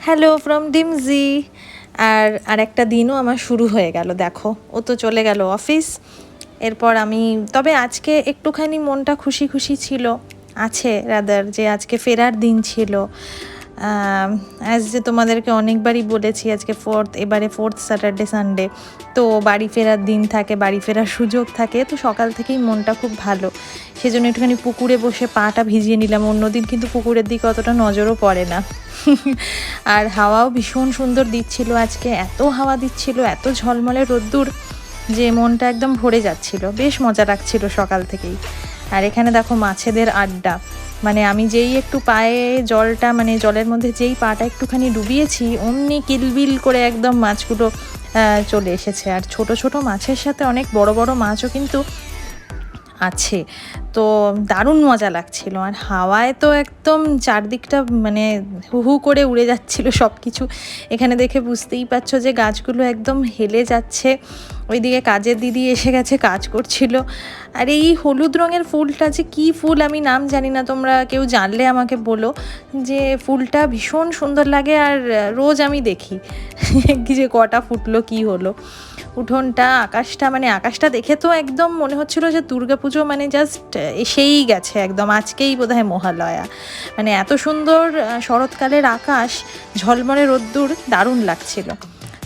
Hello from ডিমজি। আর একটা দিনও আমার শুরু হয়ে গেল, দেখো ও তো চলে গেল অফিস। এরপর আমি তবে আজকে একটুখানি মনটা খুশি খুশি ছিল, আছে রাদার, যে আজকে ফেরার দিন ছিল। অ্যাজ যে তোমাদেরকে অনেকবারই বলেছি, আজকে এবারে ফোর্থ স্যাটারডে সানডে, তো বাড়ি ফেরার দিন থাকে, বাড়ি ফেরার সুযোগ থাকে, তো সকাল থেকেই মনটা খুব ভালো। সেজন্য একটুখানি পুকুরে বসে পাটা ভিজিয়ে নিলাম। অন্যদিন কিন্তু পুকুরের দিকে অতটা নজরও পড়ে না। আর হাওয়াও ভীষণ সুন্দর দিচ্ছিল আজকে, এত হাওয়া দিচ্ছিল, এত ঝলমলে রোদ্দুর, যে মনটা একদম ভরে যাচ্ছিল, বেশ মজা লাগছিল সকাল থেকেই। আর এখানে দেখো মাছেদের আড্ডা, মানে আমি যেই একটু পায়ে জলটা, মানে জলের মধ্যে যেই পাটা একটুখানি ডুবিয়েছি, অমনি কিলবিল করে একদম মাছগুলো চলে এসেছে। আর ছোট ছোট মাছের সাথে অনেক বড় বড় মাছও কিন্তু আছে, তো দারুণ মজা লাগছিল। আর হাওয়ায় তো একদম চারদিকটা মানে হু হু করে উড়ে যাচ্ছিল সব কিছু। এখানে দেখে বুঝতেই পারছো যে গাছগুলো একদম হেলে যাচ্ছে। ওইদিকে কাজের দিদি এসে গেছে, কাজ করছিল। আর এই হলুদ রঙের ফুলটা যে কী ফুল আমি নাম জানি না, তোমরা কেউ জানলে আমাকে বলো, যে ফুলটা ভীষণ সুন্দর লাগে। আর রোজ আমি দেখি কি যে কটা ফুটলো, কি হলো উঠোনটা, আকাশটা, মানে আকাশটা দেখে তো একদম মনে হচ্ছিল যে দুর্গাপুজো মানে জাস্ট এসেই গেছে একদম, আজকেই বোধহয় মহালয়া। মানে এত সুন্দর শরৎকালের আকাশ, ঝলমলে রোদ্দুর, দারুণ লাগছিল।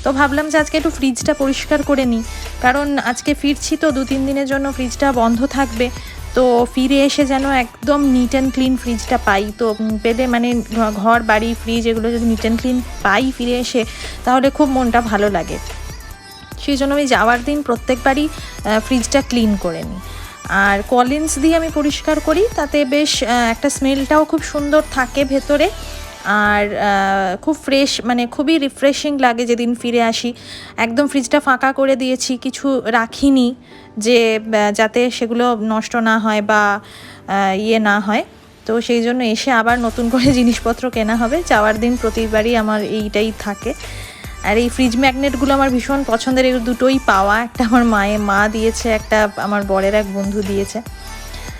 তো ভাবলাম যে আজকে একটু ফ্রিজটা পরিষ্কার করে নিই, কারণ আজকে ফিরছি তো 2-3 দিনের জন্য ফ্রিজটা বন্ধ থাকবে। তো ফিরে এসে যেন একদম নিট অ্যান্ড ক্লিন ফ্রিজটা পাই, তো পেলে মানে ঘর বাড়ি ফ্রিজ এগুলো যদি নিট অ্যান্ড ক্লিন পাই ফিরে এসে, তাহলে খুব মনটা ভালো লাগে। সেই জন্য আমি যাওয়ার দিন প্রত্যেকবারই ফ্রিজটা ক্লিন করে নিই। আর কলিন্স দিয়ে আমি পরিষ্কার করি, তাতে বেশ একটা স্মেলটাও খুব সুন্দর থাকে ভেতরে। আর খুব ফ্রেশ, মানে খুবই রিফ্রেশিং লাগে যেদিন ফিরে আসি। একদম ফ্রিজটা ফাঁকা করে দিয়েছি, কিছু রাখিনি, যে যাতে সেগুলো নষ্ট না হয় বা ইয়ে না হয়। তো সেই জন্য এসে আবার নতুন করে জিনিসপত্র কেনা হবে। যাওয়ার দিন প্রতিবারই আমার এইটাই থাকে। আর এই ফ্রিজ ম্যাগনেটগুলো আমার ভীষণ পছন্দের, এগুলো দুটোই পাওয়া, একটা আমার মা দিয়েছে, একটা আমার বরের এক বন্ধু দিয়েছে।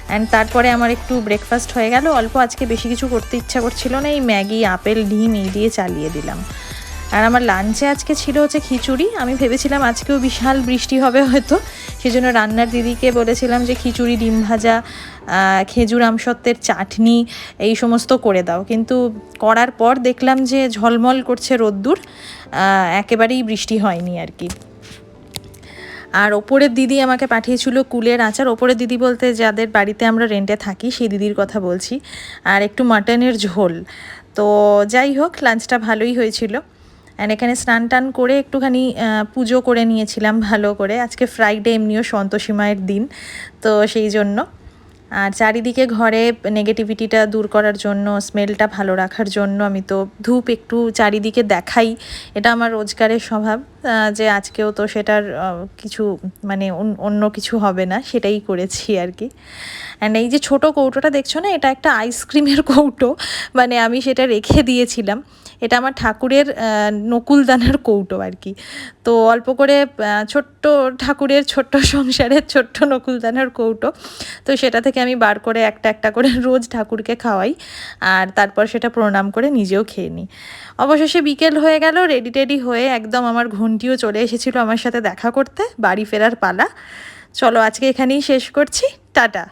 অ্যান্ড তারপরে আমার একটু ব্রেকফাস্ট হয়ে গেল অল্প, আজকে বেশি কিছু করতে ইচ্ছা করছিল না, এই ম্যাগি, আপেল, ডিম এই দিয়ে চালিয়ে দিলাম। আর আমার লাঞ্চে আজকে ছিল হচ্ছে খিচুড়ি। আমি ভেবেছিলাম আজকেও বিশাল বৃষ্টি হবে হয়তো, সেজন্য রান্নার দিদিকে বলেছিলাম যে খিচুড়ি, ডিম ভাজা, খেজুর আমসত্ত্বের চাটনি এই সমস্ত করে দাও, কিন্তু করার পর দেখলাম যে ঝলমল করছে রোদ্দুর, একেবারেই বৃষ্টি হয়নি আর কি। আর ওপরের দিদি আমাকে পাঠিয়েছিল কুলের আচার। ওপরের দিদি বলতে যাদের বাড়িতে আমরা রেন্টে থাকি সেই দিদির কথা বলছি। আর একটু মাটনের ঝোল। তো যাই হোক, লাঞ্চটা ভালোই হয়েছিল। অ্যান্ড এখানে স্নান টান করে একটুখানি পুজো করে নিয়েছিলাম ভালো করে। আজকে ফ্রাইডে, এমনিও সন্তোষী মায়ের দিন, তো সেই জন্য। আর চারিদিকে ঘরে নেগেটিভিটিটা দূর করার জন্য, স্মেলটা ভালো রাখার জন্য আমি তো ধূপ একটু চারিদিকে দেখাই, এটা আমার রোজগারের স্বভাব। যে আজকেও তো সেটার কিছু মানে অন্য কিছু হবে না, সেটাই করেছি আর কি। অ্যান্ড এই যে ছোটো কৌটোটা দেখছো না, এটা একটা আইসক্রিমের কৌটো, মানে আমি সেটা রেখে দিয়েছিলাম। এটা আমার ঠাকুরের নকুলদানার কৌটো আর কি। তো অল্প করে ছোট্ট ঠাকুরের ছোট্ট সংসারের ছোট্ট নকুলদানার কৌটো, তো সেটা থেকে আমি বার করে একটা একটা করে রোজ ঠাকুরকে খাওয়াই, আর তারপর সেটা প্রণাম করে নিজেও খেয়ে নিই। অবশেষে বিকেল হয়ে গেল, রেডি টেডি হয়ে একদম আমার ঘন্টিও চলে এসেছিলো আমার সাথে দেখা করতে, বাড়ি ফেরার পালা। চলো আজকে এখানেই শেষ করছি, টাটা।